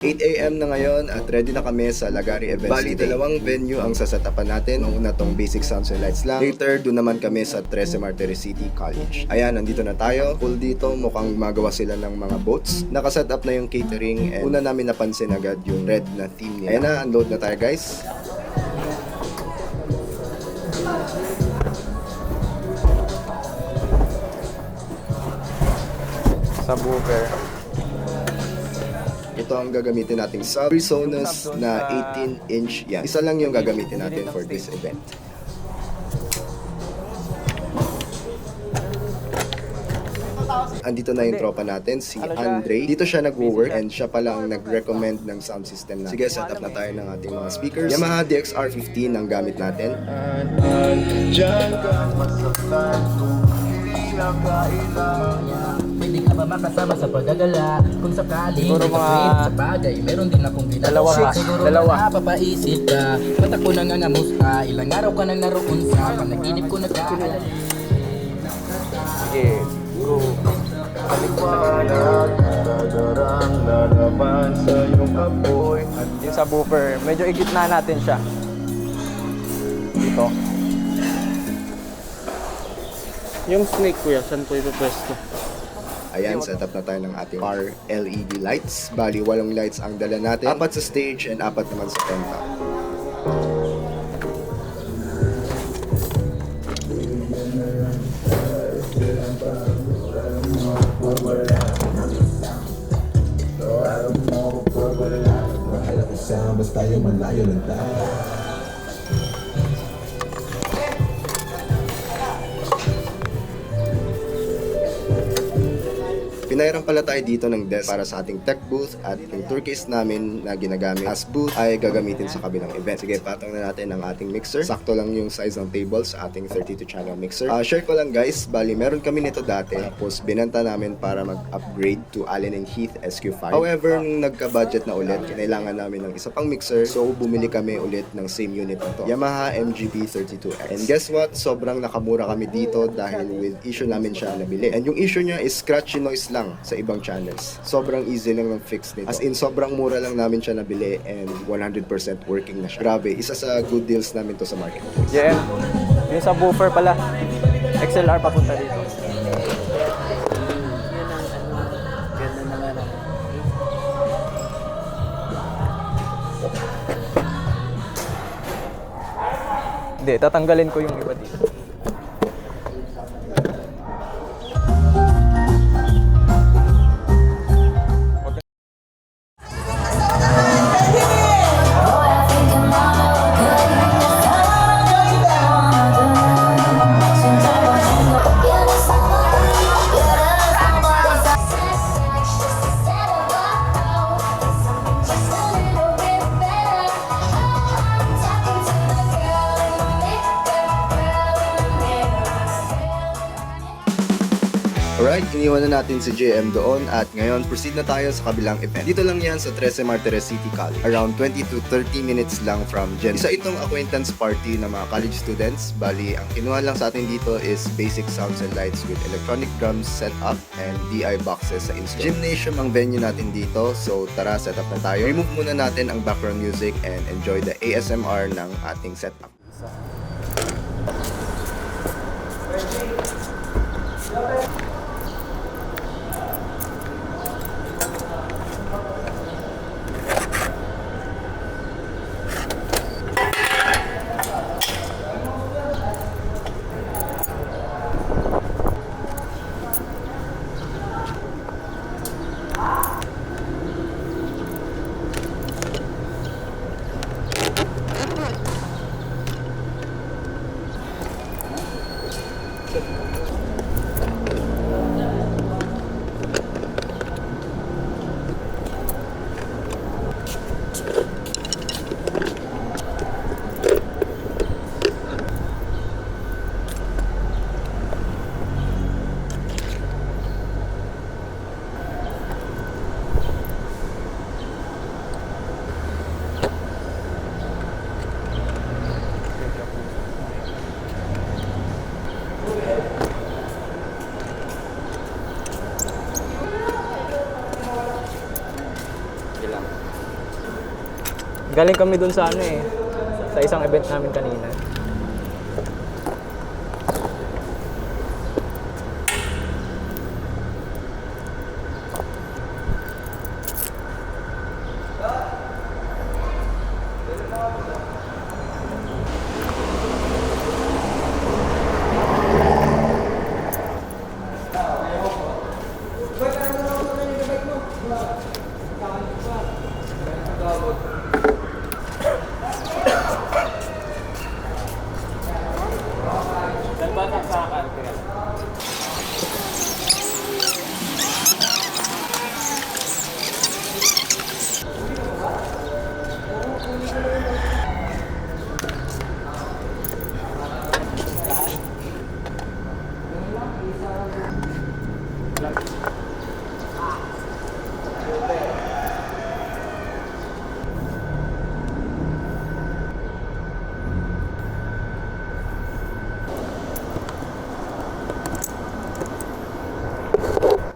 8 AM na ngayon at ready na kami sa Lagari Events. Bali, dalawang venue ang sasetapan natin. Ang una tong Basic Sounds and Lights lang. Later, doon naman kami sa 13 Martires City College. Ayan, nandito na tayo. Full dito, mukhang magawa sila ng mga boats. Nakaset up na yung catering and una namin napansin agad yung red na theme nila. Ayan na, unload na tayo guys. Subwoofer. Ito ang gagamitin nating sub PreSonus na 18-inch yan. Isa lang yung gagamitin natin for this event. Andito na yung tropa natin, si Andre. Dito siya nag-work and siya pala ang nag-recommend ng sound system na. Sige, set up na tayo ng ating mga speakers. Yamaha DXR15 ang gamit natin. Pwede ka ba makasama sa paggagala? Kung sakaling Siguro may ka-frame sa bagay, meron din akong ginagawa. Siguro napapaisip ka, ba't ako nangangamos ka? Ilang araw ka nang naroon sa panaginip ko nagkaalala. Sige, go. Yung subwoofer, medyo igitna natin siya. Dito. Yung snake kuya, saan po ipapwesto? Ayan, set up na tayo ng ating bar LED lights. Bali, 8 lights ang dala natin. 4 sa stage and 4 naman sa tenta. Basta yung malayo lang tayo. Pinairan pala tayo dito ng desk para sa ating tech booth at yung tourcase namin na ginagamit as booth ay gagamitin sa kabilang event. Sige, patong na natin ang ating mixer. Sakto lang yung size ng table sa ating 32 channel mixer. Share ko lang guys, bali meron kami nito dati tapos binenta namin para mag-upgrade to Allen & Heath SQ5. However, nung nagka-budget na ulit, kinailangan namin ng isa pang mixer so bumili kami ulit ng same unit na to. Yamaha MGB32X. And guess what? Sobrang nakamura kami dito dahil with issue namin siya nabili. And yung issue niya is scratchy noise lang sa ibang channels. Sobrang easy lang ng fix nito. As in, sobrang mura lang namin siya nabili and 100% working na siya. Grabe, isa sa good deals namin to sa marketplace. JM, yung subwoofer pala. XLR papunta dito. Hindi, tatanggalin ko yung iba dito. Alright, iniwan na natin si JM doon at ngayon proceed na tayo sa kabilang event. Dito lang yan sa 13 Martires City College. Around 20 to 30 minutes lang from Gen. Isa itong acquaintance party ng mga college students. Bali, ang kinuha lang sa atin dito is basic sounds and lights with electronic drums setup and DI boxes sa install. Gymnasium ang venue natin dito, so tara set up na tayo. Remove muna natin ang background music and enjoy the ASMR ng ating setup. Galing kami dun sa ano eh. Sa isang event namin kanina.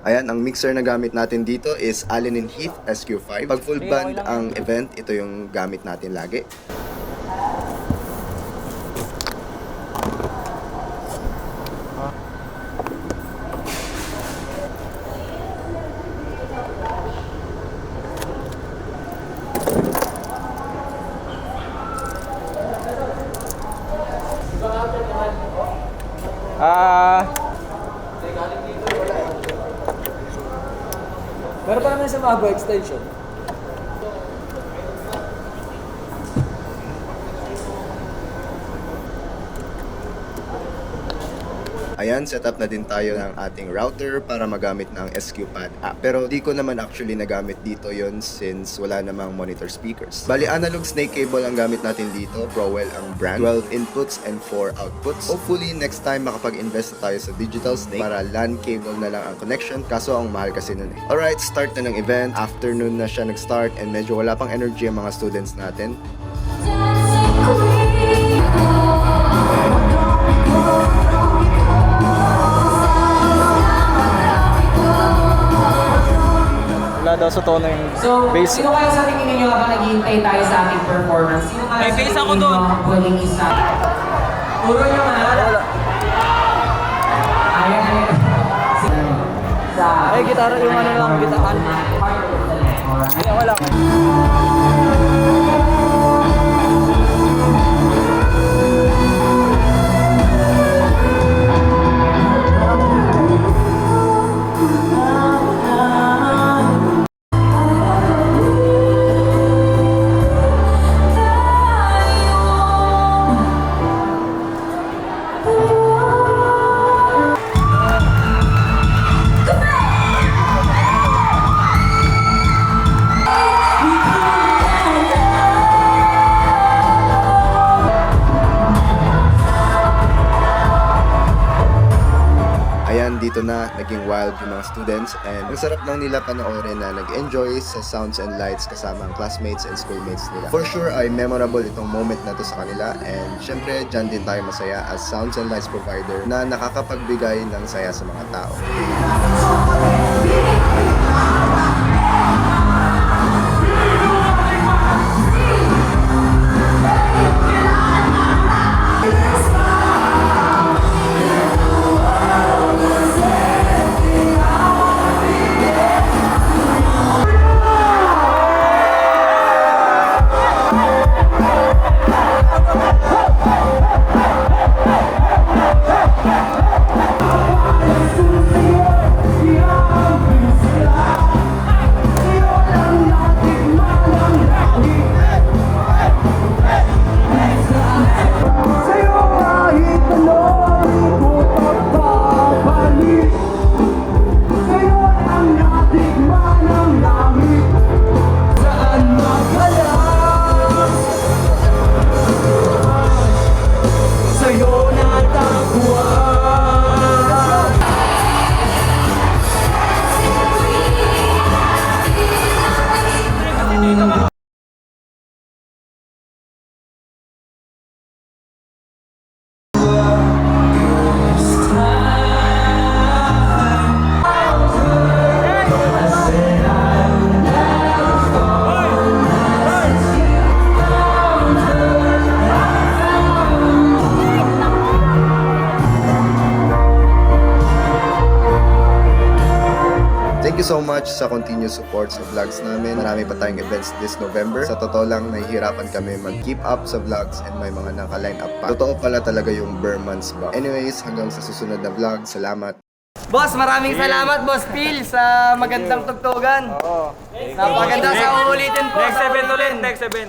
Ayan, ang mixer na gamit natin dito is Allen & Heath SQ5. Pag full band ang event, ito yung gamit natin lagi. Meron pa naman sa Mago extension. Ayan, set up na din tayo ng ating router para magamit ng SQ-Pad app. Pero di ko naman actually nagamit dito yon since wala namang monitor speakers. Bali, analog snake cable ang gamit natin dito. Prowell ang brand. 12 inputs and 4 outputs. Hopefully, next time makapag-invest na tayo sa digital snake para LAN cable na lang ang connection. Kaso ang mahal kasi nun eh. Alright, start na ng event. Afternoon na siya nag-start and medyo wala pang energy ang mga students natin. Wala daw sa tono yung So, bass. sino kaya sa tingin ninyo habang naghihintay tayo sa ating performance? Sino kaya sa tingin ninyo pwedeng isa? Puro nyo manala. Ayan. Ay, gitara yung ano lang, gitaan. Hindi, wala. Ayan, dito na naging wild yung mga students and ang sarap lang nila panoorin na nag-enjoy sa sounds and lights kasama ang classmates and schoolmates nila. For sure ay memorable itong moment na to sa kanila and syempre dyan din tayo masaya as sounds and lights provider na nakakapagbigay ng saya sa mga tao. you so much sa continuous support sa vlogs namin. Marami pa tayong events this November. Sa totoo lang, nahihirapan kami mag-keep up sa vlogs and may mga naka-line up pa. Totoo pala talaga yung bare months ba. Anyways, hanggang sa susunod na vlog. Salamat. Boss, maraming salamat, Boss Phil, sa magandang tugtugan. Napaganda sa uulitin po. Next event ulit, next event.